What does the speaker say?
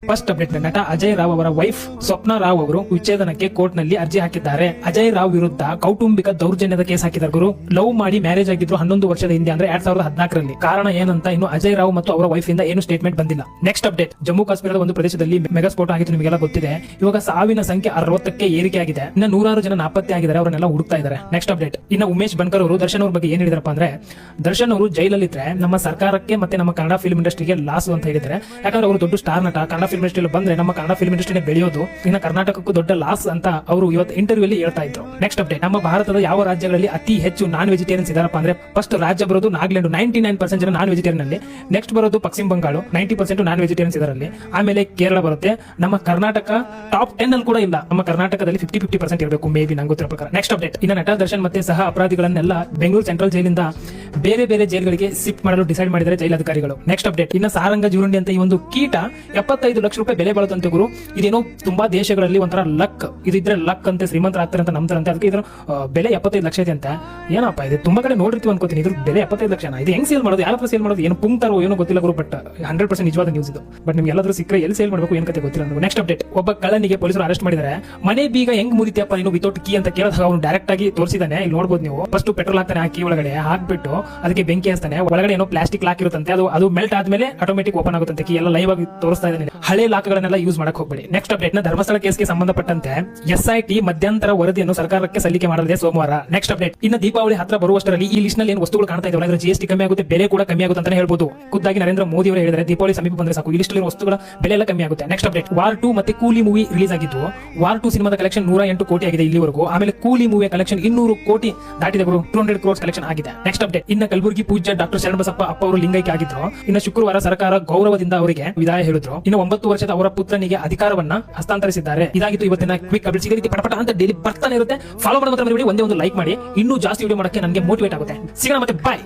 First update ನಟ ಅಜಯ್ ರಾವ್ ಅವರ wife ಸ್ವಪ್ನ ರಾವ್ ಅವರು ವಿಚ್ಛೇದನಕ್ಕೆ ಕೋರ್ಟ್ ನಲ್ಲಿ ಅರ್ಜಿ ಹಾಕಿದ್ದಾರೆ. ಅಜಯ್ ರಾವ್ ವಿರುದ್ಧ ಕೌಟುಂಬಿಕ ದೌರ್ಜನ್ಯದ ಕೇಸ್ ಹಾಕಿದ್ದಾರೆ. ಗುರು ಲವ್ ಮಾಡಿ ಮ್ಯಾರೇಜ್ ಆಗಿದ್ರು 11 ವರ್ಷದ ಹಿಂದೆ ಅಂದ್ರೆ 2014ರಲ್ಲಿ. ಕಾರಣ ಏನಂತ ಇನ್ನು ಅಜಯ್ ರಾವ್ ಮತ್ತು ಅವರ ವೈಫ್ ಇಂದ ಏನು ಸ್ಟೇಟ್ಮೆಂಟ್ ಬಂದಿಲ್ಲ. ನೆಕ್ಸ್ಟ್ ಅಪ್ಡೇಟ್, ಜಮ್ಮು ಕಾಶ್ಮೀರದ ಒಂದು ಪ್ರದೇಶದಲ್ಲಿ ಮೆಗಾ ಸ್ಫೋಟ ಆಗಿತ್ತು, ನಿಮಗೆಲ್ಲ ಗೊತ್ತಿದೆ. ಇವಾಗ ಸಾವಿನ ಸಂಖ್ಯೆ 60ಕ್ಕೆ ಏರಿಕೆ ಆಗಿದೆ. ಇನ್ನು 106 ಜನ ನಾಪತ್ತೆ ಆಗಿದ್ದಾರೆ, ಅವರನ್ನೆಲ್ಲ ಹುಡುಕ್ತಾ ಇದ್ದಾರೆ. ನೆಕ್ಸ್ಟ್ ಅಪ್ಡೇಟ್, ಇನ್ನು ಉಮೇಶ್ ಬನ್ಕರ್ ಅವರು ದರ್ಶನ್ ಅವ್ರ ಬಗ್ಗೆ ಏನ್ ಹೇಳಿದ್ರಪ್ಪ ಅಂದ್ರೆ, ದರ್ಶನ್ ಅವರು ಜೈಲಲ್ಲಿದ್ರೆ ನಮ್ಮ ಸರ್ಕಾರಕ್ಕೆ ಮತ್ತೆ ನಮ್ಮ ಕನ್ನಡ ಫಿಲ್ಮ್ ಇಂಡಸ್ಟ್ರಿಗೆ ಲಾಸ್ ಅಂತ ಹೇಳಿದ್ರೆ. ಯಾಕಂದ್ರೆ ಅವರು ದೊಡ್ಡ ಸ್ಟಾರ್ ನಟ, ಕನ್ನಡ ಫಿಲ್ಮ್ ಇಂಡಸ್ಟ್ರಿ ಬಂದ್ರೆ ನಮ್ಮ ಕನ್ನಡ ಫಿಲ್ಮ್ ಇಂಡಸ್ಟ್ರಿ ಬೆಳೆಯೋದು, ಇನ್ನು ಕರ್ನಾಟಕಕ್ಕೂ ದೊಡ್ಡ ಲಾಸ್ ಅಂತ ಅವರು ಇವತ್ತು ಇಂಟರ್ವ್ಯೂ ಅಲ್ಲಿ ಹೇಳ್ತಾ ಇದ್ರು. ನೆಕ್ಸ್ಟ್ ಅಪ್ಡೇಟ್, ನಮ್ಮ ಭಾರತದ ಯಾವ ರಾಜ್ಯಗಳಲ್ಲಿ ಅತಿ ಹೆಚ್ಚು ನಾನ್ ವೆಜಿಟೇರಿಯನ್ಸ್ ಇದಾರಪ್ಪ ಅಂದ್ರೆ, ಫಸ್ಟ್ ರಾಜ್ಯ ಬರೋದು ನಾಗಾಲ್ಯಾಂಡ್, 99% ಜನ ನಾನ್ ವೆಜಿಟೇರಿಯನ್ ಅಲ್ಲಿ. ನೆಕ್ಸ್ಟ್ ಬರೋದು ಪಶ್ಚಿಮ ಬಂಗಾಳ, 90% ನಾನ್ ವೆಜಿಟೇರಿಯನ್ಸ್ ಇದರಲ್ಲಿ. ಆಮೇಲೆ ಕೇರಳ ಬರುತ್ತೆ. ನಮ್ಮ ಕರ್ನಾಟಕ ಟಾಪ್ 10 ಅಲ್ಲಿ ಕೂಡ ಇಲ್ಲ. ನಮ್ಮ ಕರ್ನಾಟಕದಲ್ಲಿ 50% ಇರಬೇಕು ಮೇ ಬಿ, ನಂಗೆ ಗೊತ್ತಿರೋ ಪ್ರಕಾರ. ನೆಕ್ಸ್ಟ್ ಅಪ್ಡೇಟ್, ಇನ್ನು ನಟ ದರ್ಶನ್ ಮತ್ತೆ ಸಹ ಅಪರಾಧಿಗಳನ್ನೆಲ್ಲ ಬೆಂಗಳೂರು ಸೆಂಟ್ರಲ್ ಜೈಲಿಂದ ಬೇರೆ ಬೇರೆ ಜೈಲ್ಗಳಿಗೆ ಶಿಫ್ಟ್ ಮಾಡಲು ಡಿಸೈಡ್ ಮಾಡಿದ್ದಾರೆ ಜೈಲ್ ಅಧಿಕಾರಿಗಳು. ನೆಕ್ಸ್ಟ್ ಅಪ್ಡೇಟ್, ಇನ್ನು ಸಾರಂಗ ಜೀರುಂಡಿ ಅಂತ ಈ ಒಂದು ಕೀಟ 75 ಲಕ್ಷ ರೂಪಾಯಿ ಬೆಲೆ ಬಾಳುತ್ತಂತೆ ಗುರು. ಇದೇನೋ ತುಂಬಾ ದೇಶಗಳಲ್ಲಿ ಒಂಥರ ಲಕ್, ಇದಿದ್ರೆ ಲಕ್ ಅಂತೆ, ಶ್ರೀಮಂತರ ಆಗ್ತಾರೆ ಅಂತ ನಂಬ್ತಾರಂತೆ. ಅದಕ್ಕೆ ಇದ್ರ ಬೆಲೆ 75 ಲಕ್ಷ ಇದೆ ಅಂತ. ಏನಪ್ಪ ಇದು, ತುಂಬಾ ಕಡೆ ನೋಡಿರ್ತೀವಿ ಅನ್ಕೋತೀನಿ. ಇದ್ರ ಬೆಲೆ 75 ಲಕ್ಷ. ಇದು ಹೆಂಗ್ ಸೇಲ್ ಮಾಡೋದು, ಯಾರ ಹತ್ರ ಸೇಲ್ ಮಾಡೋದು, ಏನು ಪುಂಕ್ತಾರೋ ಏನೋ ಗೊತ್ತಿಲ್ಲ ಗುರು. ಬಟ್ 100% ನಿಜವಾದ ನ್ಯೂಸ್ ಇದು. ಬಟ್ ನಿಮ್ಗೆ ಎಲ್ಲಾದ್ರೂ ಸಿಕ್ಕರೆ ಎಲ್ಲಿ ಸೇಲ್ ಮಾಡಬೇಕು ಏನ್ ಕತೆ ಗೊತ್ತಿಲ್ಲ. ನೆಕ್ಸ್ಟ್ ಅಪ್ಡೇಟ್, ಒಬ್ಬ ಕಳ್ಳನಿಗೆ ಪೊಲೀಸರು ಅರೆಸ್ಟ್ ಮಾಡಿದ್ದಾರೆ. ಮನೆ ಬೀಗ ಹೆಂಗ್ ಮುರಿತಿಯಪ್ಪ ನೀನು ವಿತೌಟ್ ಕೀ ಅಂತ ಕೇಳಿದಾಗ ಅವನು ಡೈರೆಕ್ಟ್ ಆಗಿ ತೋರಿಸಿದಾನೆ. ಇಲ್ಲಿ ನೋಡಬಹುದು ನೀವು. ಫಸ್ಟ್ ಪೆಟ್ರೋಲ್ ಹಾಕ್ತಾನೆ, ಆ ಕೀ ಒಳಗಡೆ ಹಾಕ್ಬಿಟ್ಟು ಅದಕ್ಕೆ ಬೆಂಕಿ ಹಚ್ತಾನೆ. ಒಳಗಡೆ ಏನೋ ಪ್ಲಾಸ್ಟಿಕ್ ಲಾಕ್ ಇರುತ್ತಂತೆ, ಅದು ಮೆಲ್ಟ್ ಆದ್ಮೇಲೆ ಆಟೋಮೆಟಿಕ್ ಓಪನ್ ಆಗುತ್ತಂತೆ. ಕೀ ಎಲ್ಲ ಲೈವ್ ಆಗಿ ತೋರಿಸ್ತಾ ಇದ್ದಾನೆ. ಹಳೆ ಲಾಕ್ಗಳನ್ನೆಲ್ಲ ಯೂಸ್ ಮಾಡಕ್ ಹೋಗ್ಬೇಡಿ. ನೆಕ್ಸ್ಟ್ ಅಪ್ಡೇಟ್, ಧರ್ಮಸ್ಥಳ ಕೇಸ್ಗೆ ಸಂಬಂಧಪಟ್ಟಂತೆ SIT ಮಧ್ಯಂತರ ವರದಿಯನ್ನು ಸರ್ಕಾರಕ್ಕೆ ಸಲ್ಲಿಕೆ ಮಾಡಲಿದೆ ಸೋಮವಾರ. ನೆಕ್ಸ್ಟ್ ಅಪ್ಡೇಟ್, ಇನ್ನು ದೀಪಾವಳಿ ಹತ್ರ ಬರುವಷ್ಟರಲ್ಲಿ ಈ ಲಿಸ್ಟ್ ನಲ್ಲಿ ಏನು ವಸ್ತುಗಳು ಕಾಣ್ತಾ ಇದ್ದಾವೆ ಅದರ GST ಕಮ್ಮಿ ಆಗುತ್ತೆ, ಬೆಲೆ ಕೂಡ ಕಮ್ಮಿ ಆಗುತ್ತೆ ಅಂತ ಹೇಳ್ಬೋದು. ಖುದ್ದಾಗಿ ನರೇಂದ್ರ ಮೋದಿ ಅವರು ಹೇಳಿದರೆ ದೀಪಾವಳಿ ಸಮೀಪ ಬಂದ್ರೆ ಸಾಕು, ಈ ಲಿಸ್ಟ್ ವಸ್ತುಗಳ ಬೆಲೆ ಎಲ್ಲ ಕಮ್ಮಿ ಆಗುತ್ತೆ. ನೆಕ್ಸ್ಟ್ ಅಪ್ಡೇಟ್, ವಾರ್ 2 ಮತ್ತೆ ಕೂಲಿ ಮೂವಿ ರಿಲೀಸ್ ಆಗಿತ್ತು. ವಾರ್ 2 ಸಿನಿಮಾದ ಕಲೆಕ್ಷನ್ 108 ಕೋಟಿ ಆಗಿದೆ ಇಲ್ಲಿವರೆಗೂ. ಆಮೇಲೆ ಕೂಲಿ ಮೂವಿಯ ಕಲೆಕ್ಷನ್ 200 ಕೋಟಿ ದಾಟಿದೆ ಗುರು, 200 ಕ್ರೋರ್ಸ್ ಕಲೆಕ್ಷನ್ ಆಗಿದೆ. ನೆಕ್ಸ್ಟ್ ಅಪ್ಡೇಟ್, ಇನ್ನು ಕಲಬುರಗಿ ಪೂಜ್ಯ ಡಾಕ್ಟರ್ ಶರಣಬಸಪ್ಪ ಅಪ್ಪ ಅವರು ಲಿಂಗೈಕ್ಯ ಆಗಿದ್ರು. ಇನ್ನು ಶುಕ್ರವಾರ ಸರ್ಕಾರ ಗೌರವದಿಂದ ಅವರಿಗೆ ವಿದಾಯ ಹೇಳಿದ್ರು. ಇನ್ನು 9 ವರ್ಷದ ಅವರ ಪುತ್ರನಿಗೆ ಅಧಿಕಾರವನ್ನ ಹಸ್ತಾಂತರಿಸಿದ್ದಾರೆ. ಇದಾಗಿತ್ತು ಇವತ್ತಿನ ಕ್ವಿಕ್ ಅಪ್ಡೇಟ್. ಸಿಗೋ ರೀತಿ ಪಟಪಟ ಅಂತ ಡೈಲಿ ಬರ್ತಾನೆ ಇರುತ್ತೆ. ಫಾಲೋ ಮಾಡೋದು ಮಾತ್ರ ಮರಿಬೇಡಿ, ಒಂದೇ ಒಂದು ಲೈಕ್ ಮಾಡಿ. ಇನ್ನೂ ಜಾಸ್ತಿ ವಿಡಿಯೋ ಮಾಡಕ್ಕೆ ನನಗೆ ಮೋಟಿವೇಟ್ ಆಗುತ್ತೆ. ಸಿಗೋಣ ಮತ್ತೆ, ಬಾಯ್.